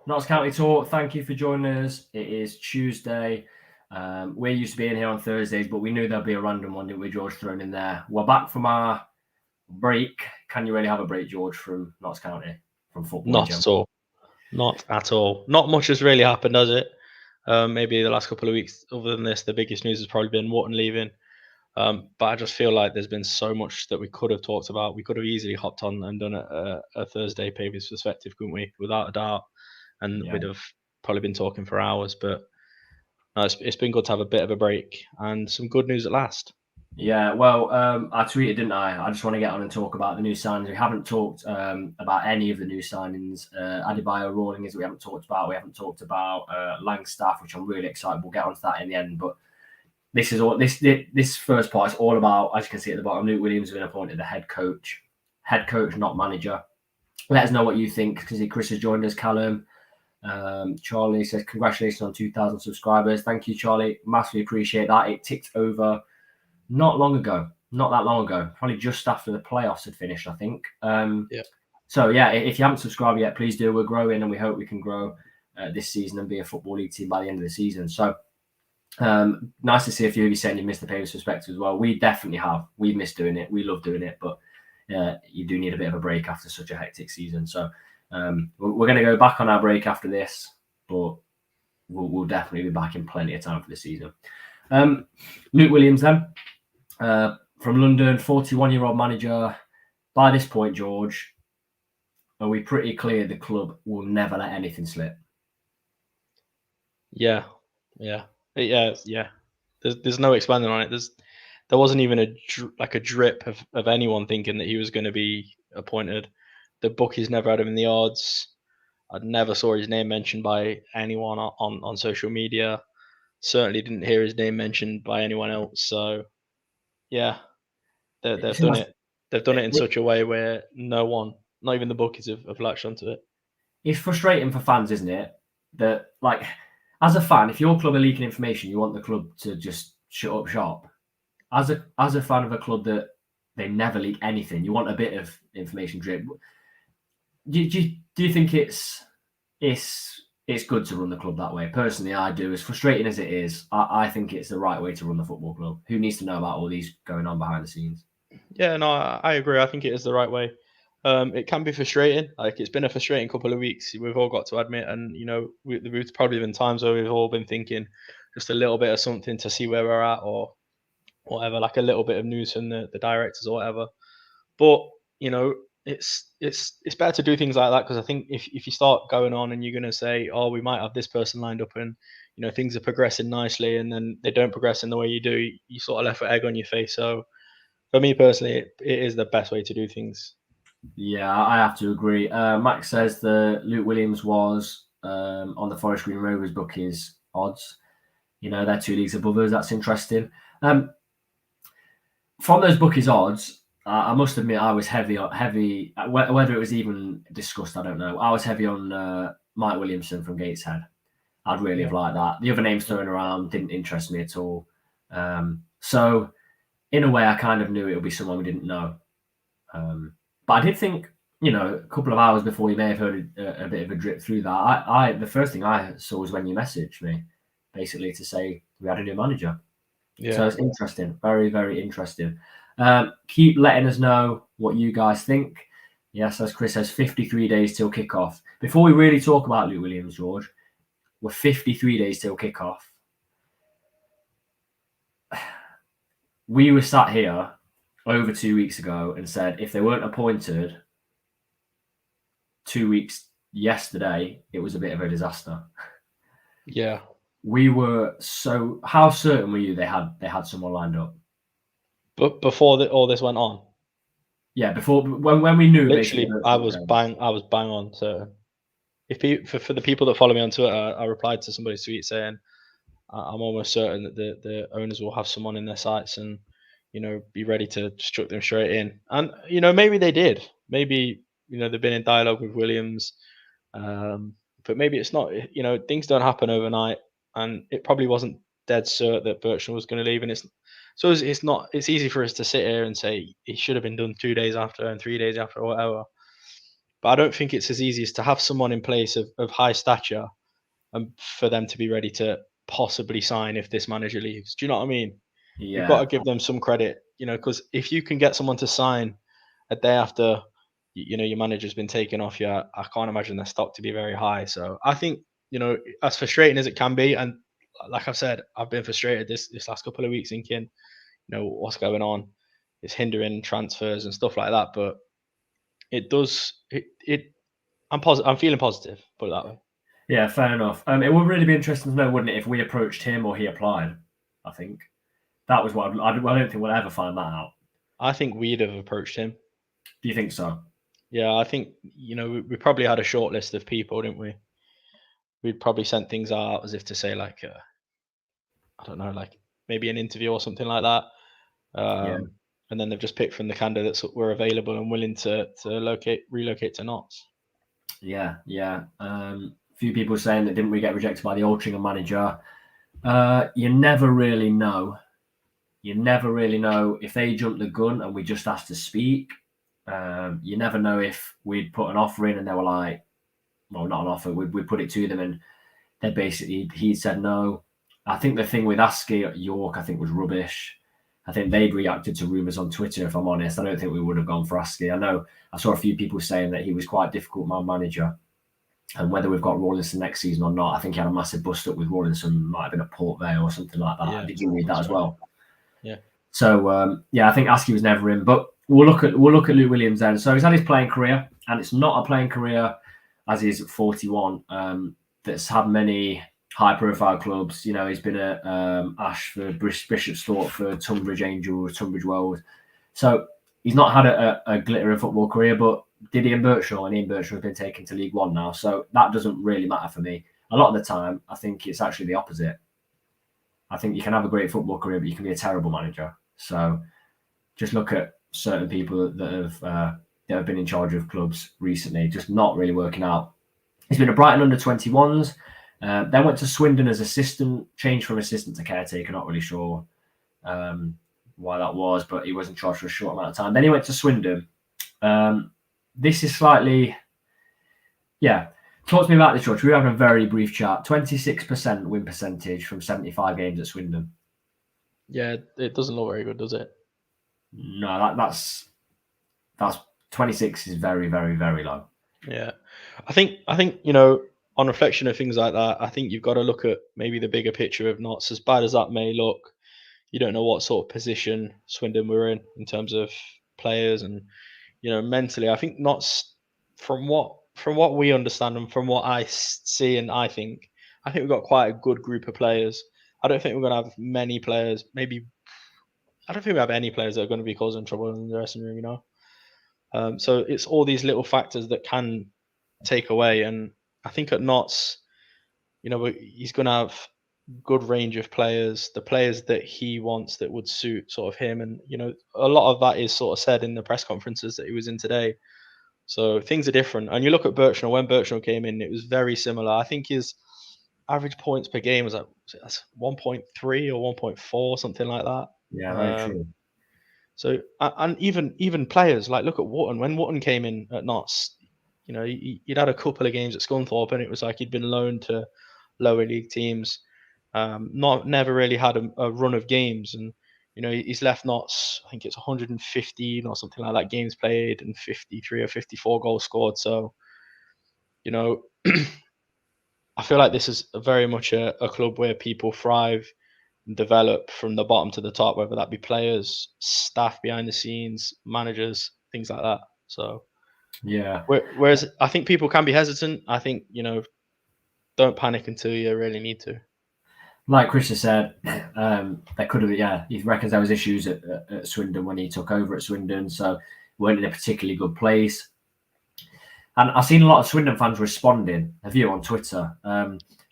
Notts County Talk, thank you for joining us. It is Tuesday. We're used to being here on Thursdays, but we knew there'd be a random one, didn't we, George, thrown in there. We're back from our break. Can you really have a break, George, from Notts County, from football in Not general? at all. Not at all. Not much has really happened, has it? Maybe the last couple of weeks, other than this, the biggest news has probably been Wharton leaving. But I just feel like there's been so much that we could have talked about. We could have easily hopped on and done a Thursday Pavies perspective, couldn't we? Without a doubt. And Yeah. we'd have probably been talking for hours. But no, it's been good to have a bit of a break and some good news at last. Yeah, well, I tweeted, didn't I? I just want to get on and talk about the new signings. We haven't talked about any of the new signings. Adebayo Rawlings, we haven't talked about. We haven't talked about Langstaff, which I'm really excited. We'll get onto that in the end. But this is all this first part is all about, as you can see at the bottom, Luke Williams has been appointed the head coach, not manager. Let us know what you think, because Chris has joined us. Callum, Charlie says congratulations on 2,000 subscribers. Thank you, Charlie. Massively appreciate that. It ticked over not that long ago, probably just after the playoffs had finished, I think. Yeah. So yeah, if you haven't subscribed yet, please do. We're growing, and we hope we can grow this season and be a football league team by the end of the season. So nice to see a few of you saying you missed the Pavies perspective as well. We definitely have. We miss doing it. We love doing it, but you do need a bit of a break after such a hectic season. So we're going to go back on our break after this, but we'll definitely be back in plenty of time for the season. Luke Williams then, from London, 41-year-old manager. By this point, George, are we pretty clear the club will never let anything slip? Yeah. Yeah. Yeah. There's no expanding on it. There wasn't even a drip of anyone thinking that he was going to be appointed. The bookies never had him in the odds. I never saw his name mentioned by anyone on social media. Certainly didn't hear his name mentioned by anyone else. So yeah, they've done it. They've done it in such a way where no one, not even the bookies, have latched onto it. It's frustrating for fans, isn't it? That, like, as a fan, if your club are leaking information, you want the club to just shut up shop. As a fan of a club that they never leak anything, you want a bit of information drip. Do you think it's good to run the club that way? Personally, I do. As frustrating as it is, I think it's the right way to run the football club. Who needs to know about all these going on behind the scenes? Yeah, no, I agree. I think it is the right way. It can be frustrating. Like, it's been a frustrating couple of weeks. We've all got to admit, and we've probably been times where we've all been thinking just a little bit of something to see where we're at, or whatever, like a little bit of news from the directors or whatever. But it's better to do things like that, because I think if you start going on and you're going to say, oh, we might have this person lined up, and things are progressing nicely, and then they don't progress in the way you do, you sort of left with egg on your face. So for me personally, it is the best way to do things. Yeah, I have to agree. Max says that Luke Williams was on the Forest Green Rovers bookies odds. They're 2 leagues above us. That's interesting. From those bookies odds, I must admit I was heavy. Whether it was even discussed, I don't know. I was heavy on Mike Williamson from Gateshead. I'd really have liked that. The other names thrown around didn't interest me at all. So, in a way, I kind of knew it would be someone we didn't know. But I did think, a couple of hours before you may have heard a bit of a drip through that. I the first thing I saw was when you messaged me, basically to say we had a new manager. Yeah. So it's interesting, very, very interesting. Keep letting us know what you guys think. Yes, as Chris says, 53 days till kickoff. Before we really talk about Luke Williams, George, we're 53 days till kickoff. We were sat here over 2 weeks ago and said if they weren't appointed 2 weeks yesterday, it was a bit of a disaster. Yeah. We were so. How certain were you they had someone lined up? But before all this went on, Yeah, before when we knew literally, basically. I was bang on. So for the people that follow me on Twitter, I replied to somebody's tweet saying I'm almost certain that the owners will have someone in their sights and be ready to chuck them straight in. And maybe they did. Maybe they've been in dialogue with Williams, but maybe it's not. Things don't happen overnight, and it probably wasn't dead cert that Bertrand was going to leave. And it's not. It's easy for us to sit here and say it should have been done 2 days after and 3 days after or whatever. But I don't think it's as easy as to have someone in place of high stature and for them to be ready to possibly sign if this manager leaves. Do you know what I mean? You've got Yeah, to give them some credit, because if you can get someone to sign a day after your manager's been taken off you, I can't imagine their stock to be very high. So I think, as frustrating as it can be, and like I've said, I've been frustrated this last couple of weeks thinking, what's going on? It's hindering transfers and stuff like that. But it does it I'm feeling positive, put it that way. yeah, fair enough. It would really be interesting to know, wouldn't it, if we approached him or he applied? I think that was what I don't think we'll ever find that out. I think we'd have approached him. Do you think so? Yeah, I think, we probably had a short list of people, didn't we? We'd probably sent things out as if to say, like, I don't know, like maybe an interview or something like that. Yeah, And then they've just picked from the candidates that were available and willing to relocate to Notts. yeah, yeah. Few people saying that didn't we get rejected by the Altrincham manager? You never really know. You never really know if they jumped the gun and we just asked to speak. You never know if we'd put an offer in and they were like, well, not an offer. We'd put it to them and they basically, he said no. I think the thing with Askey at York, I think, was rubbish. I think they'd reacted to rumours on Twitter, if I'm honest. I don't think we would have gone for Askey. I know I saw a few people saying that he was quite a difficult man manager. And whether we've got Rawlinson next season or not, I think he had a massive bust up with Rawlinson, might have been at Port Vale or something like that. Yeah, Did you read that as well? Yeah. So yeah, I think Askey was never in. But we'll look at Luke Williams then. So he's had his playing career, and it's not a playing career as he's 41. That's had many high-profile clubs. He's been at Ashford, Bishop's Stortford, Tunbridge Angels, Tunbridge Wells. So he's not had a glittering football career, but did Ian Birchall, and Ian Birchall has been taken to League One now. So that doesn't really matter for me. A lot of the time, I think it's actually the opposite. I think you can have a great football career, but you can be a terrible manager. So just look at certain people that have been in charge of clubs recently, just not really working out. He's been at Brighton under 21s. Then went to Swindon as assistant, changed from assistant to caretaker. Not really sure why that was, but he was in charge for a short amount of time. Then he went to Swindon. This is slightly, yeah. Talk to me about this, George. We were having a very brief chat. 26% win percentage from 75 games at Swindon. Yeah, it doesn't look very good, does it? No, that's 26 is very, very, very low. Yeah, I think on reflection of things like that, I think you've got to look at maybe the bigger picture of Notts. As bad as that may look, you don't know what sort of position Swindon were in terms of players and mentally. I think Notts, from what we understand and from what I see, and I think we've got quite a good group of players. I don't think we're going to have many players. Maybe I don't think we have any players that are going to be causing trouble in the dressing room. So it's all these little factors that can take away. And I think at Notts, he's going to have good range of players, the players that he wants that would suit sort of him. And, a lot of that is sort of said in the press conferences that he was in today. So things are different. And you look at Birchall, when Birchall came in, it was very similar. I think his average points per game was 1.3 or 1.4, something like that. Yeah, very true. So, and even players, like look at Wotton. When Wotton came in at Notts, he'd had a couple of games at Scunthorpe, and it was like he'd been loaned to lower league teams. Never really had a run of games, and he's left Notts. I think it's 115 or something like that games played, and 53 or 54 goals scored. So, I feel like this is very much a club where people thrive and develop from the bottom to the top, whether that be players, staff behind the scenes, managers, things like that. So, yeah. Whereas I think people can be hesitant. I think, don't panic until you really need to. Like Chris has said, there could have, yeah, he reckons there was issues at Swindon when he took over at Swindon, so weren't in a particularly good place. And I've seen a lot of Swindon fans responding, have you, on Twitter?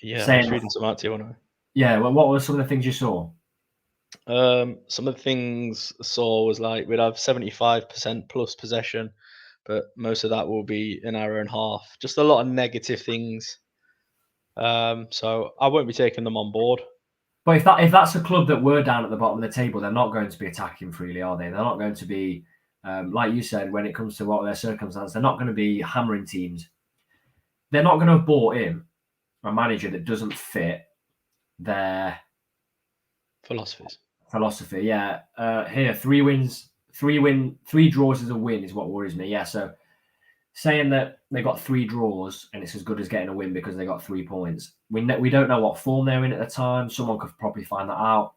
Yeah, saying, I was reading some out to you, wasn't I? Yeah, well, what were some of the things you saw? Some of the things I saw was like we'd have 75% plus possession, but most of that will be an hour and a half. Just a lot of negative things. So I won't be taking them on board. But if that's a club that were down at the bottom of the table, they're not going to be attacking freely, are they? They're not going to be Like you said, when it comes to what their circumstance, they're not going to be hammering teams. They're not going to have bought in a manager that doesn't fit their philosophy. Yeah. Here, 3 wins, 3 draws is a win is what worries me. Yeah. So saying that they got 3 draws and it's as good as getting a win because they got 3 points. We don't know what form they're in at the time. Someone could probably find that out.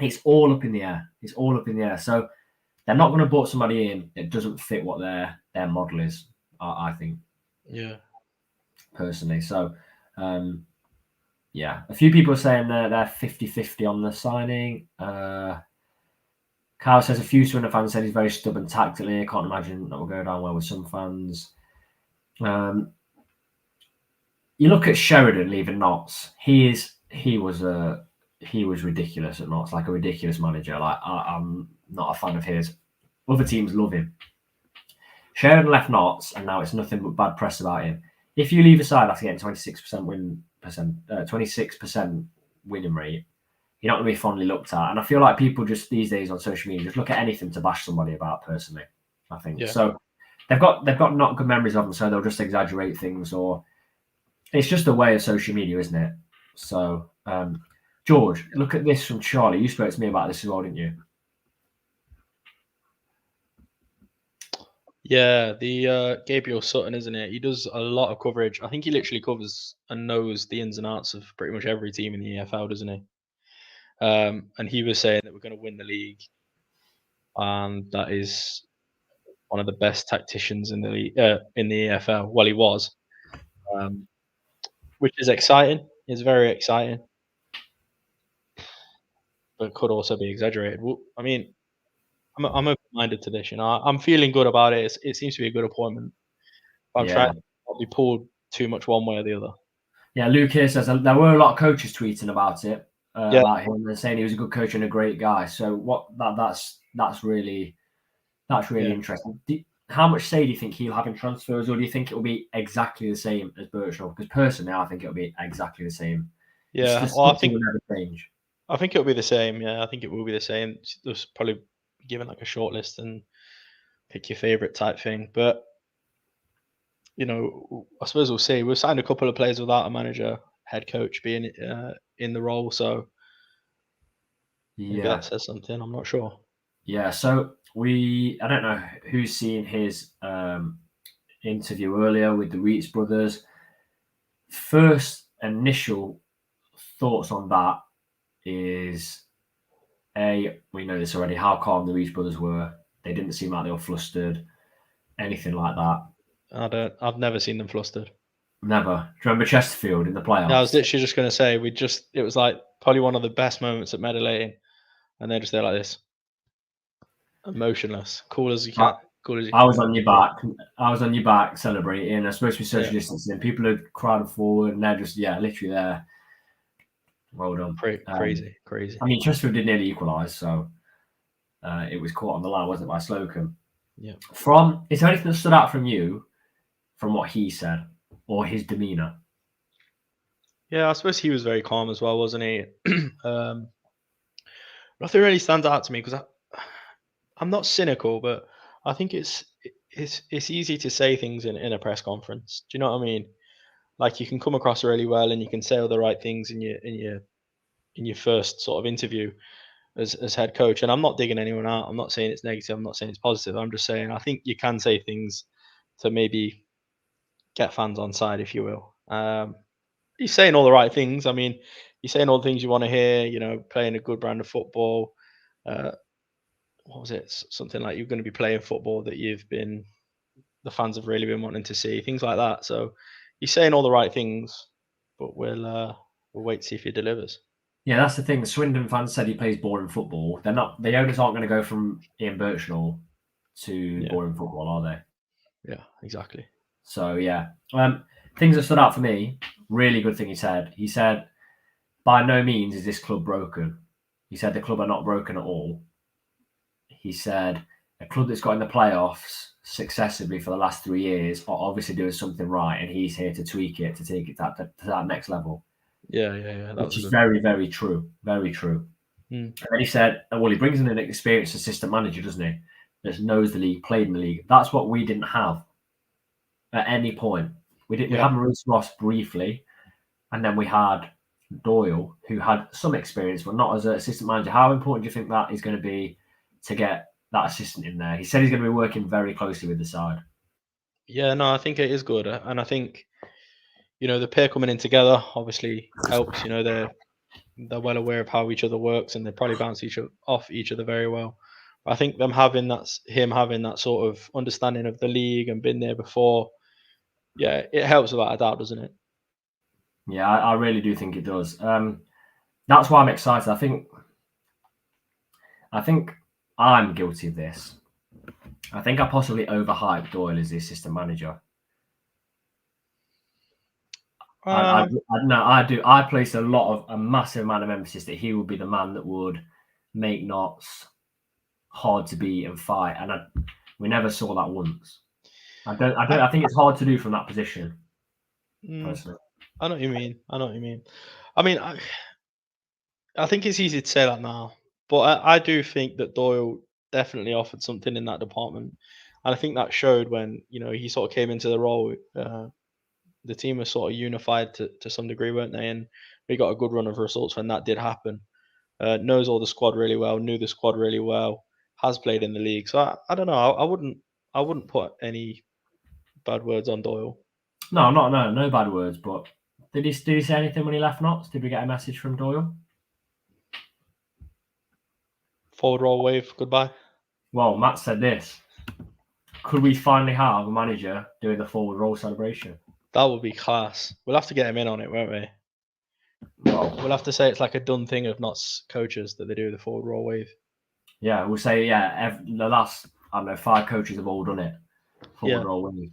It's all up in the air. So they're not going to brought somebody in that doesn't fit what their model is, I think. Yeah. Personally. So, yeah. A few people are saying they're 50-50 on the signing. Kyle says a few Swindon fans said he's very stubborn tactically. I can't imagine that will go down well with some fans. You look at Sheridan leaving Notts. He was ridiculous at Notts, like a ridiculous manager. Like I'm not a fan of his. Other teams love him. Sheridan left Notts, and now it's nothing but bad press about him. If you leave aside after getting 26% winning rate, you're not going to be fondly looked at. And I feel like people just these days on social media just look at anything to bash somebody about. Personally, I think so. They've got not good memories of them, so they'll just exaggerate things, or it's just a way of social media, isn't it? So, George, look at this from Charlie. You spoke to me about this as well, didn't you? Yeah, the Gabriel Sutton, isn't it? He does a lot of coverage. I think he literally covers and knows the ins and outs of pretty much every team in the EFL, doesn't he? And he was saying that we're going to win the league, and that is one of the best tacticians in the EFL. Well, he was, which is exciting. It's very exciting, but could also be exaggerated. I mean, I'm open-minded to this. You know, I'm feeling good about it. It seems to be a good appointment. But I'm trying not to be pulled too much one way or the other. Yeah, Luke here says there were a lot of coaches tweeting about it, about him, and saying he was a good coach and a great guy. So that's really interesting. How much say do you think he'll have in transfers, or do you think it will be exactly the same as Birchall? Because personally, I think it'll be exactly the same. Yeah, well, I think will never change. I think it'll be the same. Yeah, I think it will be the same. Just probably given like a short list and pick your favorite type thing. But you know, I suppose we'll see. We've signed a couple of players without a manager, head coach being in the role. So maybe that says something. I'm not sure. Yeah. So I don't know who's seen his interview earlier with the Reitz brothers. First initial thoughts on that is we know this already, how calm the Reitz brothers were. They didn't seem like they were flustered, anything like that. I've never seen them flustered. Never. Do you remember Chesterfield in the playoffs? No, I was literally just going to say it was like probably one of the best moments at Meadowlane, and they're just there like this, emotionless, cool as you can. I was on your back. I was on your back celebrating. I'm supposed to be social distancing. People are crowded forward, and they're just literally there. Well done. Crazy. I mean, Chesterfield did nearly equalise, so it was caught on the line, wasn't it, by Slocum? Yeah. Is there anything that stood out from you, from what he said, or his demeanour? Yeah, I suppose he was very calm as well, wasn't he? Nothing really stands out to me because I'm not cynical, but I think it's easy to say things in a press conference. Do you know what I mean? Like you can come across really well and you can say all the right things in your first sort of interview as head coach. And I'm not digging anyone out. I'm not saying it's negative. I'm not saying it's positive. I'm just saying I think you can say things to maybe get fans on side, if you will. He's saying all the right things. I mean, he's saying all the things you want to hear. You know, playing a good brand of football. What was it? Something like you're going to be playing football that the fans have really been wanting to see. Things like that. So he's saying all the right things, but we'll wait to see if he delivers. Yeah, that's the thing. The Swindon fans said he plays boring football. They're not. The owners aren't going to go from Ian Birchnell to boring football, are they? Yeah, exactly. So yeah, things that stood out for me. Really good thing he said. He said, "By no means is this club broken." He said the club are not broken at all. He said a club that's got in the playoffs successively for the last 3 years are obviously doing something right, and he's here to tweak it to take it to that next level. Yeah. Which is very, very true. Very true. And then he said, well, he brings in an experienced assistant manager, doesn't he? that knows the league, played in the league. That's what we didn't have at any point. We didn't. We Yeah. had Maurice Ross briefly, and then we had Doyle, who had some experience, but not as an assistant manager. How important do you think that is going to be to get that assistant in there? He said he's going to be working very closely with the side. Yeah, no, I think it is good, and I think the pair coming in together obviously helps. They're well aware of how each other works, and they probably bounce off each other very well. I think him having that sort of understanding of the league and been there before, yeah, it helps without a doubt, doesn't it? Yeah, I really do think it does. That's why I'm excited. I think I'm guilty of this. I think I possibly overhyped Doyle as the assistant manager. I do. I placed a massive amount of emphasis that he would be the man that would make Notts hard to beat and fight, and we never saw that once. I think it's hard to do from that position. Personally, I know what you mean. I mean, I think it's easy to say that now, but I do think that Doyle definitely offered something in that department, and I think that showed when he sort of came into the role. The team was sort of unified to some degree, weren't they? And we got a good run of results when that did happen. Knows all the squad really well, knew the squad really well, has played in the league. So I don't know. I wouldn't put any bad words on Doyle. no bad words. But did he say anything when he left Notts? Did we get a message from Doyle? Forward roll, wave, goodbye. Well, Matt said this. Could we finally have a manager doing the forward roll celebration? That would be class. We'll have to get him in on it, won't we? Well, we'll have to say it's like a done thing of Notts coaches that they do the forward roll wave. Yeah, we'll say the last 5 coaches have all done it. Forward roll wave.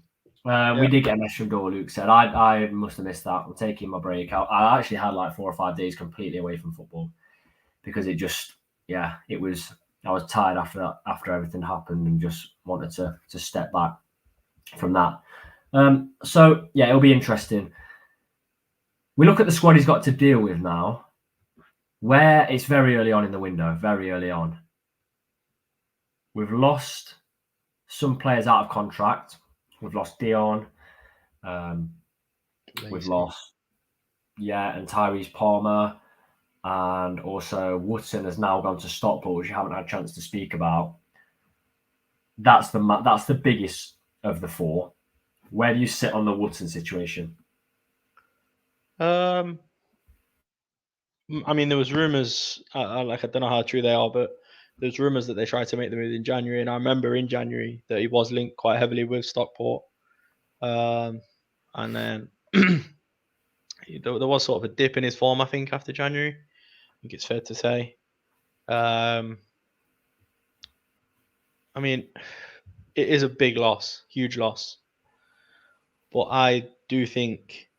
We did get a message from Doyle. Luke said I must have missed that. I'm taking my break. I actually had like 4 or 5 days completely away from football because it just it was. I was tired after everything happened and just wanted to step back from that. So it'll be interesting. We look at the squad he's got to deal with now, where it's very early on in the window, very early on. We've lost some players out of contract. We've lost Dion. We've lost, and Tyrese Palmer. And also Wootton has now gone to Stockport, which you haven't had a chance to speak about. That's the biggest of the 4. Where do you sit on the Wootton situation? I mean, there was rumours. I don't know how true they are, but there's rumours that they tried to make the move in January, and I remember in January that he was linked quite heavily with Stockport. And then there was sort of a dip in his form, I think, after January. I think it's fair to say. I mean, it is a big loss, huge loss. But I do think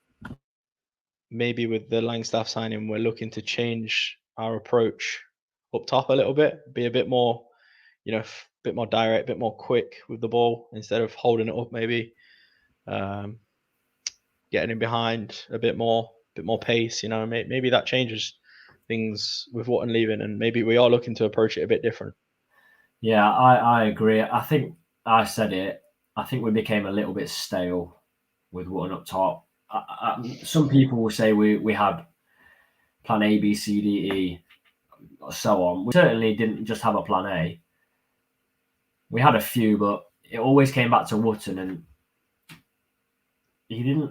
maybe with the Langstaff signing, we're looking to change our approach up top a little bit, be a bit more, a bit more direct, a bit more quick with the ball instead of holding it up. Maybe getting in behind a bit more pace. Maybe that changes things with Wotton leaving, and maybe we are looking to approach it a bit different. Yeah, I agree. I think I said it. I think we became a little bit stale with Wotton up top. Some people will say we had plan A, B, C, D, E, so on. We certainly didn't just have a plan A. We had a few, but it always came back to Wotton, and he didn't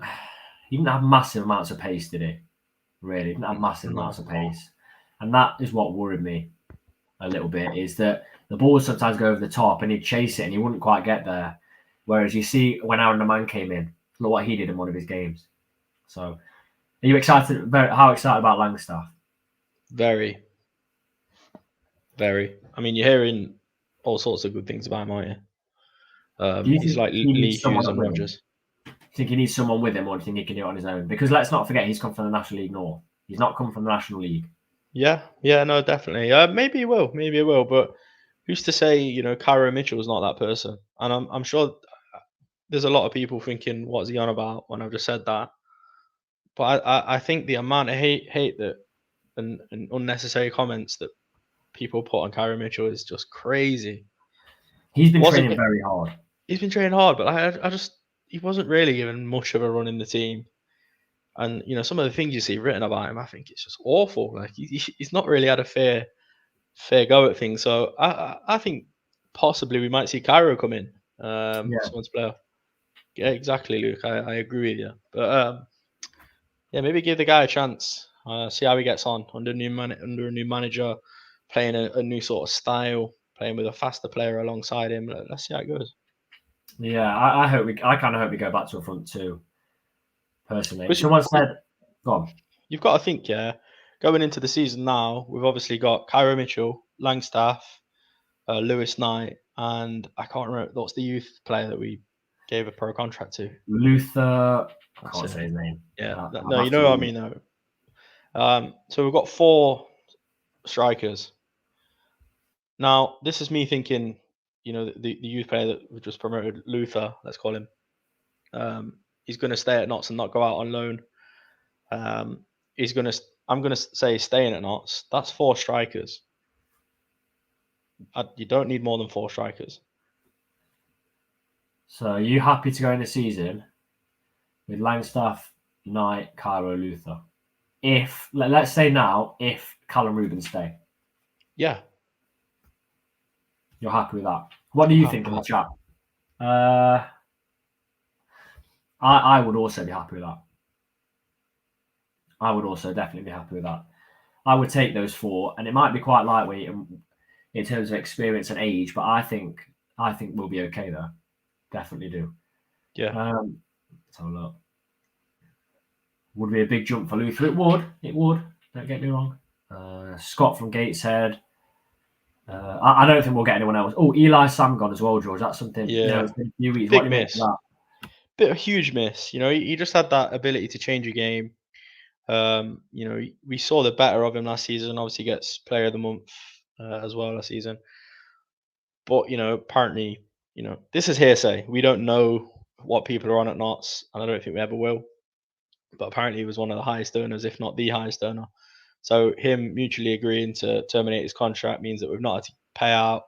have massive amounts of pace, did he? Really, he didn't have massive amounts of pace, and that is what worried me a little bit. Is that the ball would sometimes go over the top, and he'd chase it, and he wouldn't quite get there. Whereas you see when Aaron the Man came in, look what he did in one of his games. So, are you excited? How excited about Langstaff? Very, very. I mean, you're hearing all sorts of good things about him, aren't you? He's like Lee Hughes and Rogers. Do you think he needs someone with him, or do you think he can do it on his own? Because let's not forget, he's come from the National League North. He's not come from the National League. Yeah, no, definitely. Maybe he will. But who's to say? Cairo Mitchell's not that person, and I'm sure there's a lot of people thinking, "What's he on about?" When I've just said that. But I think the amount of hate that and unnecessary comments that people put on Cairo Mitchell is just crazy. He's been training very hard. He's been training hard, but I just he wasn't really given much of a run in the team. And some of the things you see written about him, I think it's just awful. Like he's not really had a fair go at things. So I think possibly we might see Cairo come in. Someone's player. Yeah, exactly, Luke. I agree with you. But yeah, maybe give the guy a chance. See how he gets on under a new manager, playing a new sort of style, playing with a faster player alongside him. Let's see how it goes. Yeah, I kind of hope we go back to a front two. Personally, someone said, "Go on." You've got to think, yeah. Going into the season now, we've obviously got Cairo Mitchell, Langstaff, Lewis Knight, and I can't remember what's the youth player that we gave a pro contract to. Luther. I can't say his name. Yeah, no, you know what I mean though. So we've got 4 strikers. Now, this is me thinking, the youth player that we just promoted, Luther, let's call him. He's going to stay at Notts and not go out on loan. I'm going to say staying at Notts. That's 4 strikers. You don't need more than 4 strikers. So are you happy to go in the season with Langstaff, Knight, Cairo, Luther? Let's say now, if Callum Rubin stay. Yeah. You're happy with that? What do you think in the chat? I would also be happy with that. I would also definitely be happy with that. I would take those 4, and it might be quite lightweight in terms of experience and age, but I think we'll be okay there. Definitely do. Yeah. Let's have a look. Would be a big jump for Luther. It would. Don't get me wrong. Scott from Gateshead. I don't think we'll get anyone else. Oh, Eli Sam gone as well, George. That's something. Yeah. It's been a few weeks. Big miss. Bit of huge miss. He just had that ability to change a game. We saw the better of him last season. Obviously, gets Player of the Month as well last season. But apparently, this is hearsay. We don't know what people are on at Notts, and I don't think we ever will. But apparently, he was one of the highest earners, if not the highest earner. So him mutually agreeing to terminate his contract means that we've not had to pay out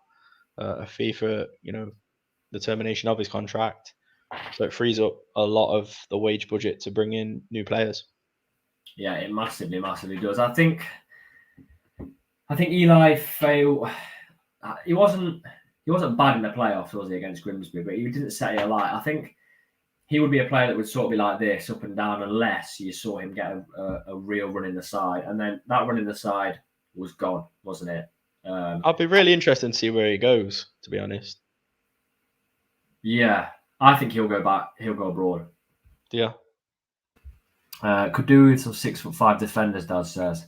a fee for the termination of his contract. So it frees up a lot of the wage budget to bring in new players. Yeah, it massively does. I think Eli failed. He wasn't bad in the playoffs, was he, against Grimsby? But he didn't set it alight. I think he would be a player that would sort of be like this, up and down, unless you saw him get a real run in the side. And then that run in the side was gone, wasn't it? I'll be really interested to see where he goes, to be honest. Yeah, I think he'll go back. He'll go abroad. Yeah. Could do with some 6'5" defenders, Dad says.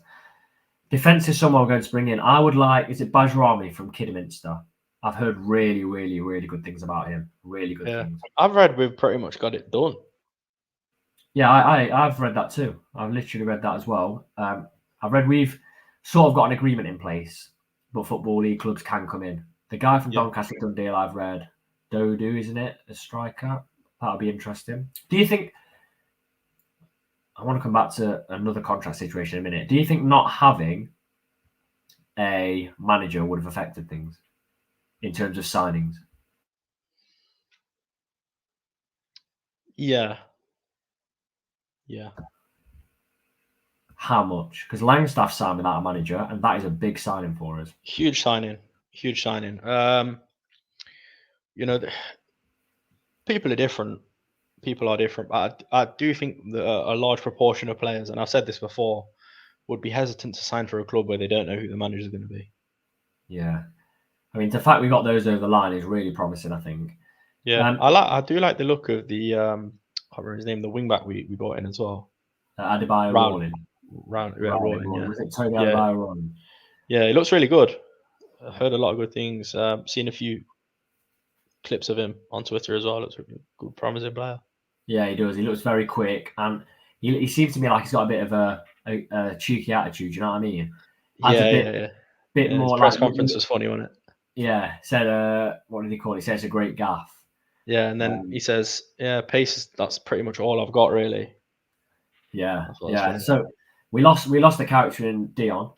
Defence is someone we're going to bring in. I would like, is it Bajrami from Kidderminster? I've heard really, really, really good things about him. Really good things. I've read we've pretty much got it done. Yeah, I've read that too. I've literally read that as well. I've read we've sort of got an agreement in place, but Football League clubs can come in. The guy from Doncaster Dundee, I've read. Dodu, isn't it? A striker. That'll be interesting. Do you think... I want to come back to another contract situation in a minute. Do you think not having a manager would have affected things in terms of signings? Yeah. How much? Because Langstaff signed without a manager, and that is a big signing for us. Huge signing. People are different. I do think that a large proportion of players, and I've said this before, would be hesitant to sign for a club where they don't know who the manager is going to be. Yeah. I mean, the fact we got those over the line is really promising, I think. Yeah, I do like the look of the I can't remember his name, the wing back we brought in as well. Adebayo Rawlin. Rawlin. Was it Toby Adebayo Rawlin? Yeah, he looks really good. I heard a lot of good things. Seen a few clips of him on Twitter as well. Looks like a good, promising player. Yeah, he does. He looks very quick, and he seems to me like he's got a bit of a cheeky attitude. You know what I mean? Bit more. His press conference was funny, wasn't it? Yeah. Said, what did he call it? He says a great gaff. Yeah, and then he says, "Yeah, pace. That's pretty much all I've got, really." Yeah. So we lost the character in Dion.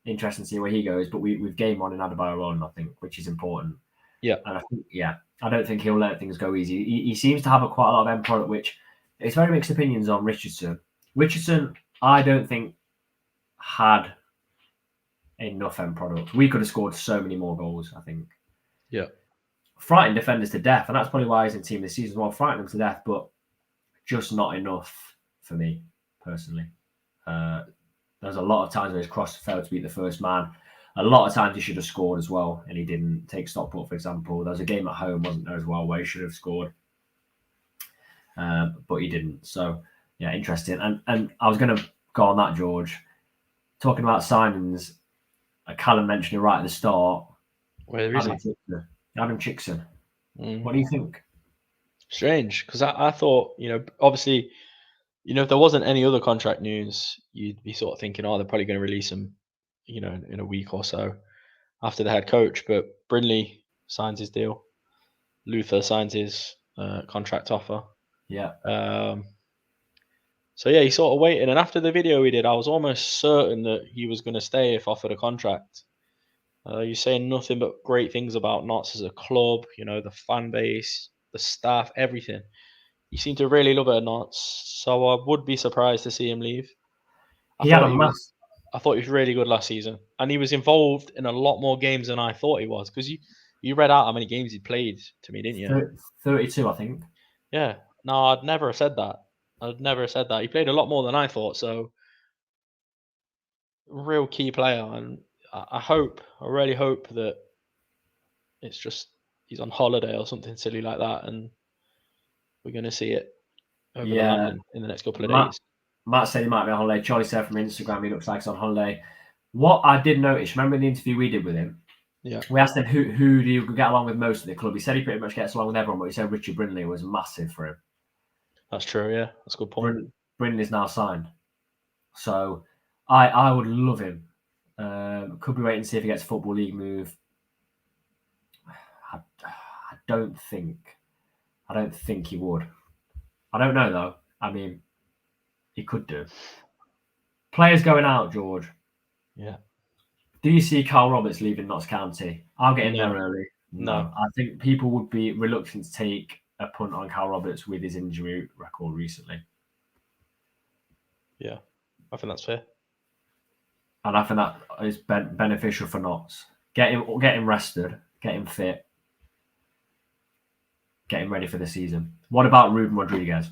Interesting to see where he goes, but we've gained one in Adebayo Rawlin, I think, which is important. Yeah. And I think, I don't think he'll let things go easy. He seems to have quite a lot of end product, which it's very mixed opinions on Richardson. Richardson, I don't think had enough end product. We could have scored so many more goals, I think. Yeah. Frightened defenders to death, and that's probably why he's in team this season as well. Frightened them to death, but just not enough for me personally. There's a lot of times where his cross failed to beat the first man. A lot of times he should have scored as well, and he didn't. Take Stockport, for example. There was a game at home, wasn't there, as well, where he should have scored, but he didn't. So, yeah, interesting. And I was going to go on that, George. Talking about signings, Callum mentioned it right at the start. Where is he? Adam Chickson. Mm. What do you think? Strange, because I thought, obviously, if there wasn't any other contract news, you'd be sort of thinking, oh, they're probably going to release him, in a week or so after the head coach. But Brindley signs his deal. Luther signs his contract offer. Yeah. So yeah, he's sort of waiting. And after the video we did, I was almost certain that he was going to stay if offered a contract. You're saying nothing but great things about Notts as a club. The fan base, the staff, everything. You seem to really love it at Notts, so I would be surprised to see him leave. I thought he was really good last season, and he was involved in a lot more games than I thought he was. Because you read out how many games he played to me, didn't you? 32, I think. Yeah. No, I'd never have said that. He played a lot more than I thought. So, real key player, and I really hope that it's just he's on holiday or something silly like that, and we're going to see it over the line in the next couple of days. Matt said he might be on holiday. Charlie said from Instagram he looks like he's on holiday. What I did notice, remember in the interview we did with him? Yeah. We asked him who do you get along with most at the club. He said he pretty much gets along with everyone, but he said Richard Brindley was massive for him. That's true, yeah. That's a good point. Brindley's now signed. So I would love him. Could be waiting to see if he gets a Football League move. I don't think he would. I don't know though. I mean, he could do. Players going out, George. Yeah. Do you see Carl Roberts leaving Notts County? I'll get in there early. No. I think people would be reluctant to take a punt on Carl Roberts with his injury record recently. Yeah, I think that's fair. And I think that is beneficial for Notts. Get him rested, get him fit, get him ready for the season. What about Ruben Rodriguez?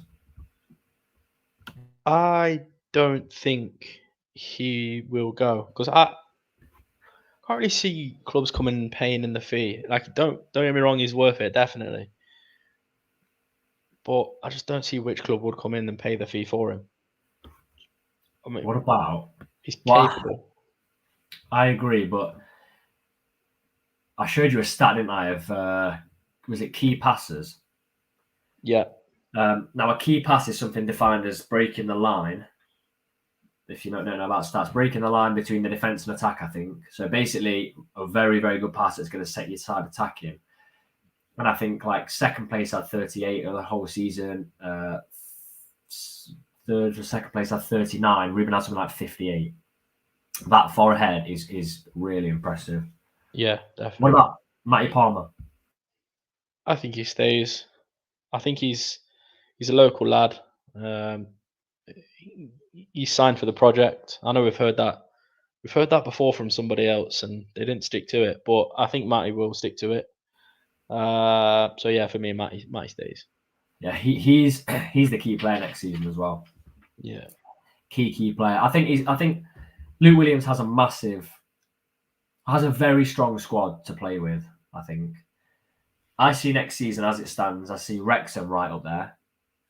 I don't think he will go because I can't really see clubs coming and paying in the fee. Like, don't get me wrong, he's worth it, definitely. But I just don't see which club would come in and pay the fee for him. I mean, what about? He's capable. I agree, but I showed you a stat, didn't I, of was it key passes? Yeah. Now, a key pass is something defined as breaking the line. If you don't know about stats, breaking the line between the defence and attack, I think. So basically, a very, very good pass that's going to set your side attacking. And I think like second place had 38 of the whole season. Third or second place had 39. Ruben had something like 58. That far ahead is really impressive. Yeah, definitely. What about Matty Palmer? I think he stays. I think he's a local lad. He's signed for the project. I know we've heard that before from somebody else, and they didn't stick to it. But I think Matty will stick to it. So yeah, for me, Matty stays. Yeah, he's the key player next season as well. Yeah, key player. I think Luke Williams has a very strong squad to play with. I think. I see next season as it stands. I see Wrexham right up there.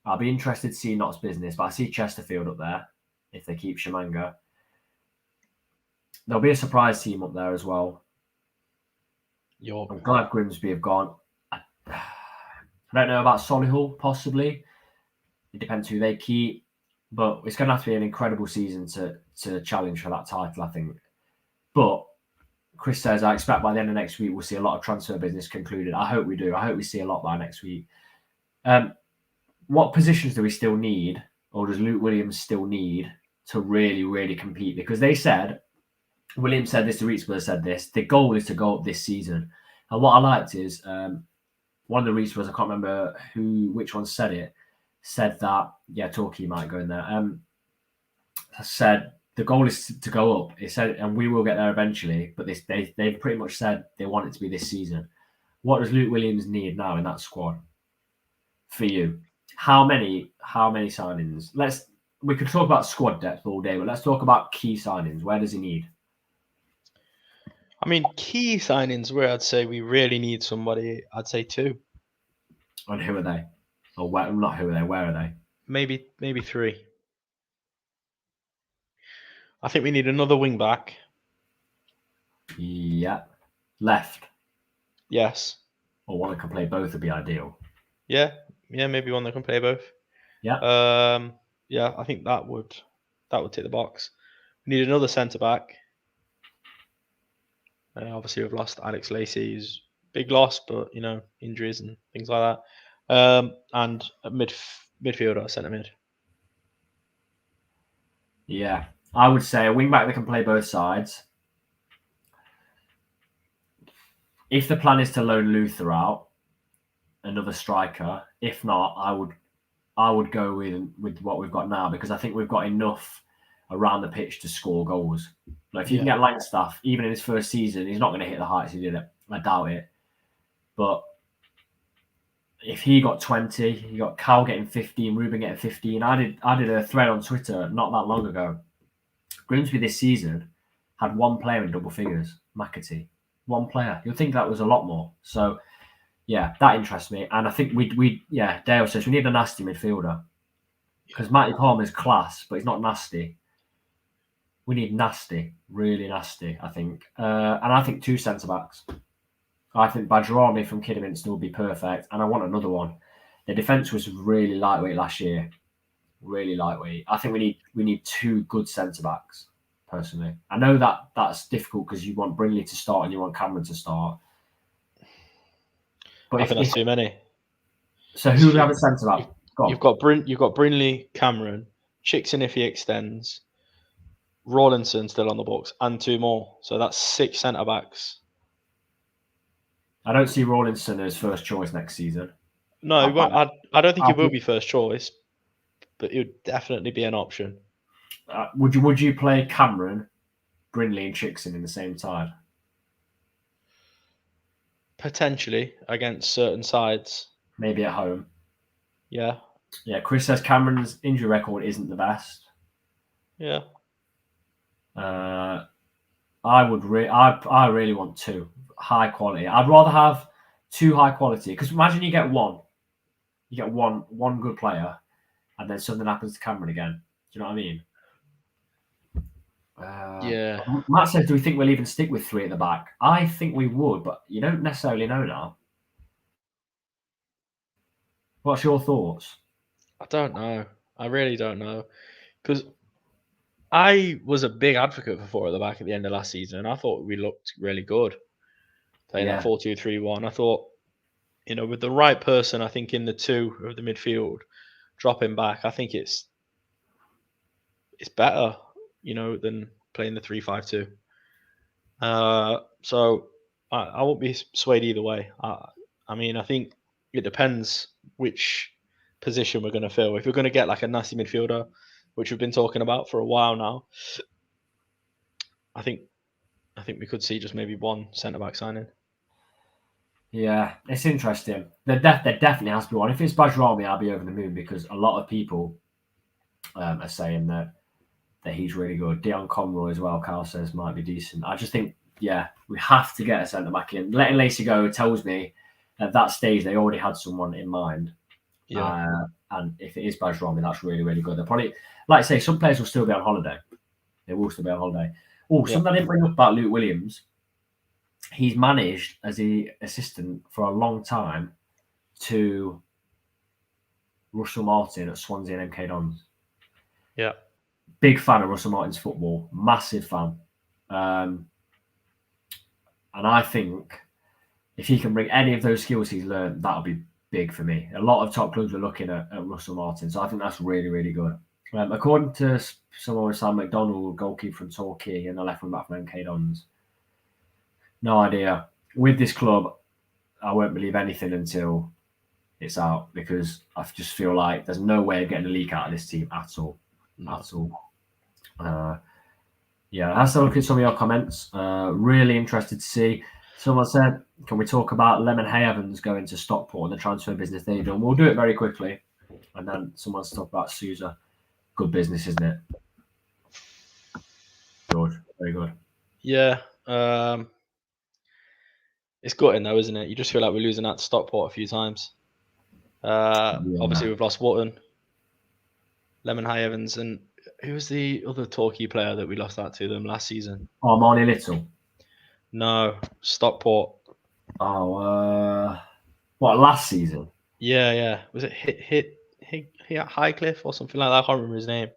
I'll be interested to see Notts Business, but I see Chesterfield up there if they keep Shamanga. There'll be a surprise team up there as well. I'm glad Grimsby have gone. I don't know about Solihull, possibly. It depends who they keep. But it's going to have to be an incredible season to challenge for that title, I think. But Chris says, I expect by the end of next week, we'll see a lot of transfer business concluded. I hope we do. I hope we see a lot by next week. What positions do we still need, or does Luke Williams still need to really, really compete? Because they said, Williams said this, the Reetsburg said this, the goal is to go up this season. And what I liked is one of the reasons was, I can't remember which one said it, said that, yeah, Torquay might go in there. Said the goal is to go up. It said, and we will get there eventually, but they've pretty much said they want it to be this season. What does Luke Williams need now in that squad for you? How many signings? We could talk about squad depth all day, but let's talk about key signings. Where does he need? I mean, key signings where I'd say we really need somebody, I'd say 2. And who are they? Or where, not who are they, where are they? Maybe 3. I think we need another wing back. Yeah. Left. Yes. Or one that can play both would be ideal. Yeah, maybe one that can play both. Yeah. Yeah, I think that would tick the box. We need another centre back. Obviously, we've lost Alex Lacey, who's a big loss, but injuries and things like that. And a midfielder, centre mid. Yeah. I would say a wing back that can play both sides. If the plan is to loan Luther out, another striker. If not, I would go with what we've got now, because I think we've got enough around the pitch to score goals. Like, if you can get Langstaff, even in his first season, he's not going to hit the heights he did it. I doubt it. But if he got 20, you got Cal getting 15, Ruben getting 15. I did a thread on Twitter not that long ago. Grimsby this season had one player in double figures, McAtee. One player. You'd think that was a lot more. So, yeah, that interests me. And I think Dale says we need a nasty midfielder. Because Matty Palmer's class, but he's not nasty. We need nasty, really nasty, I think. And I think 2 centre-backs. I think Bajrami from Kidderminster will be perfect. And I want another one. The defence was really lightweight last year. Really lightweight. I think we need 2 good centre-backs, personally. I know that's difficult because you want Brindley to start and you want Cameron to start. But I think that's too many. So who would have a centre-back? You've got Brindley, Cameron, Chickson if he extends, Rawlinson still on the books, and 2 more. So that's 6 centre backs. I don't see Rawlinson as first choice next season. No, I don't think he will be first choice, but it would definitely be an option. Would you play Cameron, Brindley, and Chickson in the same side? Potentially against certain sides. Maybe at home. Yeah. Yeah, Chris says Cameron's injury record isn't the best. Yeah. I really want 2 high quality. I'd rather have 2 high quality, because imagine you get one good player, and then something happens to Cameron again. Do you know what I mean? Yeah. Matt says, do we think we'll even stick with 3 at the back? I think we would, but you don't necessarily know now. What's your thoughts? I don't know. I really don't know. Because I was a big advocate for 4 at the back at the end of last season. I thought we looked really good playing that 4-2-3-1. I thought, with the right person, I think in the 2 of the midfield, dropping back, I think it's better, than playing the 3-5-2. So I won't be swayed either way. I mean, I think it depends which position we're going to fill. If we're going to get like a nasty midfielder, which we've been talking about for a while now, I think we could see just maybe 1 centre back signing. Yeah, it's interesting. There definitely has to be one. If it's Bajrami, I'll be over the moon, because a lot of people are saying that he's really good. Dion Conroy as well, Carl says, might be decent. I just think, we have to get a centre back in. Letting Lacey go tells me at that stage they already had someone in mind. Yeah. And if it is Bajrami, that's really, really good. They'll probably, like I say, some players will still be on holiday. They will still be on holiday. Oh, something I didn't bring up about Luke Williams. He's managed as the assistant for a long time to Russell Martin at Swansea and MK Dons. Yeah. Big fan of Russell Martin's football. Massive fan. And I think if he can bring any of those skills he's learned, that'll be big for me. A lot of top clubs are looking at Russell Martin, so I think that's really, really good. According to someone with Sam McDonald, goalkeeper from Torquay, and the left wing back from MK Dons. No idea. with this club, I won't believe anything until it's out, because I just feel like there's no way of getting a leak out of this team at all. No. At all. Yeah, let's have a look at some of your comments. Really interested to see. Someone said, can we talk about Lemon Hay Evans going to Stockport and the transfer business they've done? We'll do it very quickly. And then someone's talked about Sousa. Good business, isn't it? George, very good. Yeah. It's gutting though, isn't it? You just feel like we're losing out to Stockport a few times. Obviously, we've lost Wotton, Lemon High Evans, and who was the other Torquay player that we lost out to them last season? Oh, Marnie Little. No, Stockport. Oh, what, last season? Yeah. Was it Highcliffe or something like that? I can't remember his name.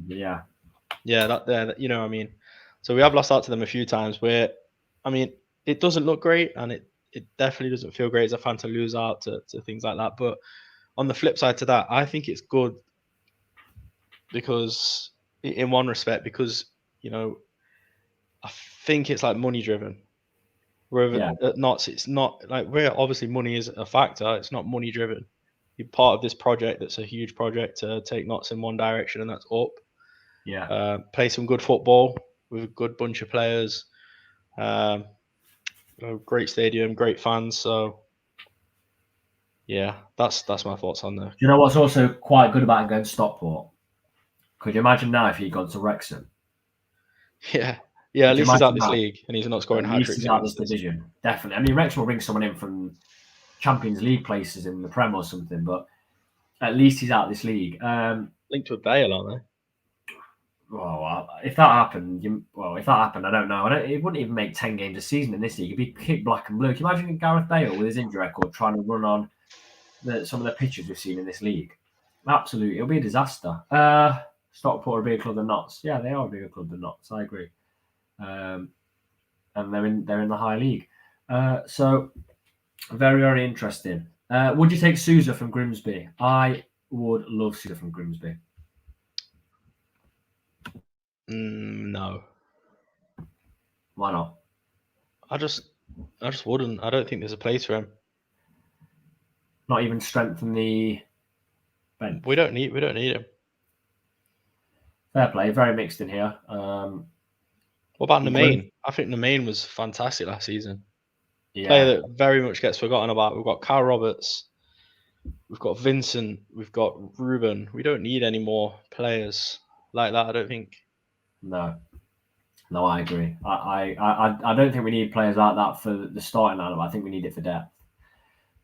Yeah. Yeah, that you know what I mean. So we have lost out to them a few times where, I mean, it doesn't look great, and it definitely doesn't feel great as a fan to lose out to things like that. But on the flip side to that, I think it's good because, in one respect, because, you know, I think it's like money driven. Wherever at Knots, it's not like, where obviously money is a factor. It's not money driven. You're part of this project that's a huge project to take Knots in one direction, and that's up. Yeah. Play some good football with a good bunch of players. Great stadium, great fans. So yeah, that's my thoughts on there. Do you know what's also quite good about him going to Stockport? Could you imagine now if he'd gone to Wrexham? Yeah. At least he's out this league and he's not scoring hat tricks. He's out this division, definitely. I mean, Wrexham will bring someone in from Champions League places in the Prem or something, but at least he's out this league. Linked with Bale, aren't they? Well, if that happened, I don't know. It wouldn't even make 10 games a season in this league. It'd be kicked black and blue. Can you imagine Gareth Bale with his injury record trying to run on some of the pitches we've seen in this league? Absolutely, it'll be a disaster. Stockport are a bigger club than Notts. Yeah, they are a bigger club than Notts. I agree. And they're in the high league. So very, very interesting. Would you take Sousa from Grimsby? I would love Sousa from Grimsby. No. Why not? I just wouldn't. I don't think there's a place for him. Not even strengthen the bench. We don't need him. Fair play. Very mixed in here. What about Nemain? I think Nemain was fantastic last season. Yeah. Player that very much gets forgotten about. We've got Kyle Roberts. We've got Vincent. We've got Ruben. We don't need any more players like that, I don't think. No, I agree. I don't think we need players like that for the starting lineup. I think we need it for depth.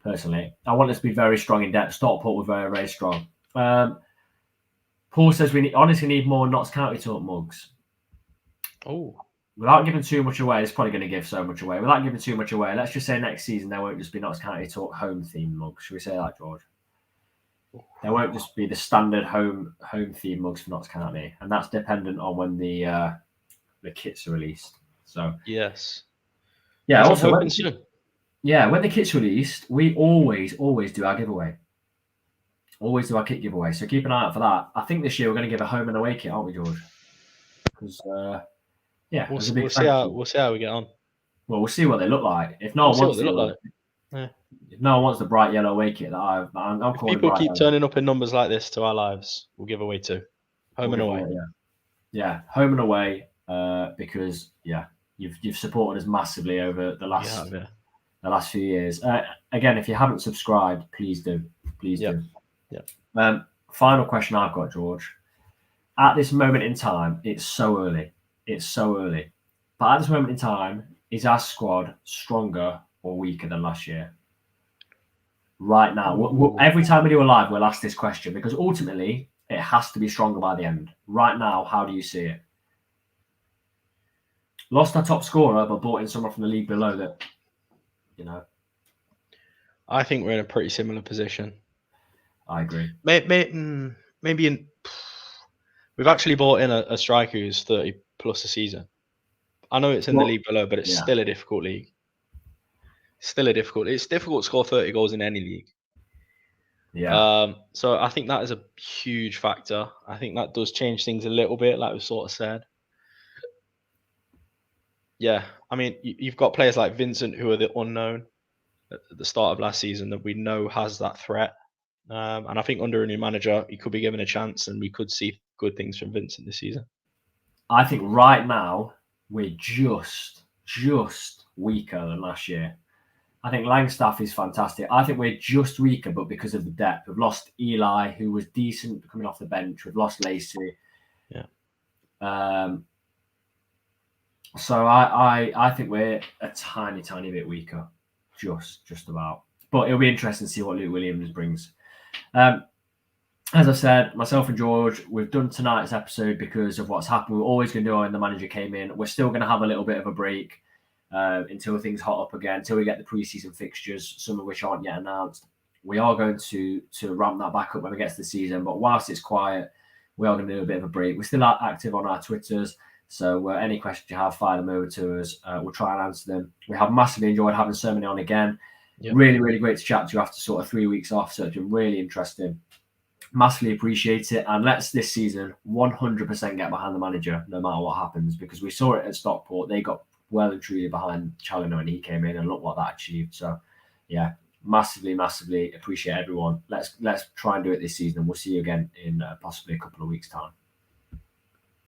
Personally, I want us to be very strong in depth. Stockport were very, very strong. Paul says we honestly need more Notts County talk mugs. Oh. Without giving too much away, it's probably going to give so much away. Without giving too much away, let's just say next season there won't just be Notts County talk home themed mugs. Should we say that, George? There won't just be the standard home theme mugs for Notts County, and that's dependent on when the kits are released. So yes, yeah. Also, when the kit's released, we always do our giveaway. Always do our kit giveaway. So keep an eye out for that. I think this year we're going to give a home and away kit, aren't we, George? Because yeah, we'll see how we get on. Well, we'll see what they look like. If no one wants what they look like. If no one wants the bright yellow away kit that I'm if people keep turning up in numbers like this to our lives, we'll give away two. Home and away. Yeah, home and away. Because you've supported us massively over the last few years. Again, if you haven't subscribed, please do. Please do. Yeah. Final question I've got, George. At this moment in time, it's so early. But at this moment in time, is our squad stronger or weaker than last year? Right now, every time we do a live, we'll ask this question because ultimately it has to be stronger by the end. Right now, how do you see it? Lost our top scorer, but brought in someone from the league below that, I think we're in a pretty similar position. I agree. Maybe we've actually brought in a striker who's 30 plus a season. I know it's in the league below, but it's still a difficult league. It's difficult to score 30 goals in any league. Yeah. So I think that is a huge factor. I think that does change things a little bit, like we sort of said. Yeah, I mean, you've got players like Vincent who are the unknown at the start of last season that we know has that threat. And I think under a new manager, he could be given a chance, and we could see good things from Vincent this season. I think right now we're just weaker than last year. I think Langstaff is fantastic. I think we're just weaker, but because of the depth. We've lost Eli, who was decent coming off the bench. We've lost Lacey. Yeah. So I think we're a tiny bit weaker, just about. But it'll be interesting to see what Luke Williams brings. As I said, myself and George, we've done tonight's episode because of what's happened. We were always going to do it when the manager came in. We're still going to have a little bit of a break until things hot up again, until we get the pre-season fixtures, some of which aren't yet announced. We are going to ramp that back up when we get to the season. But whilst it's quiet, we are going to do a bit of a break. We're still active on our Twitters. So any questions you have, fire them over to us. We'll try and answer them. We have massively enjoyed having so many on again. Yep. Really great to chat to you after sort of 3 weeks off. So it's been really interesting. Massively appreciate it. And let's this season 100% get behind the manager no matter what happens, because we saw it at Stockport. They got well and truly behind Challoner when he came in, and look what that achieved. So yeah, massively appreciate everyone. Let's try and do it this season. We'll see you again in possibly a couple of weeks' time.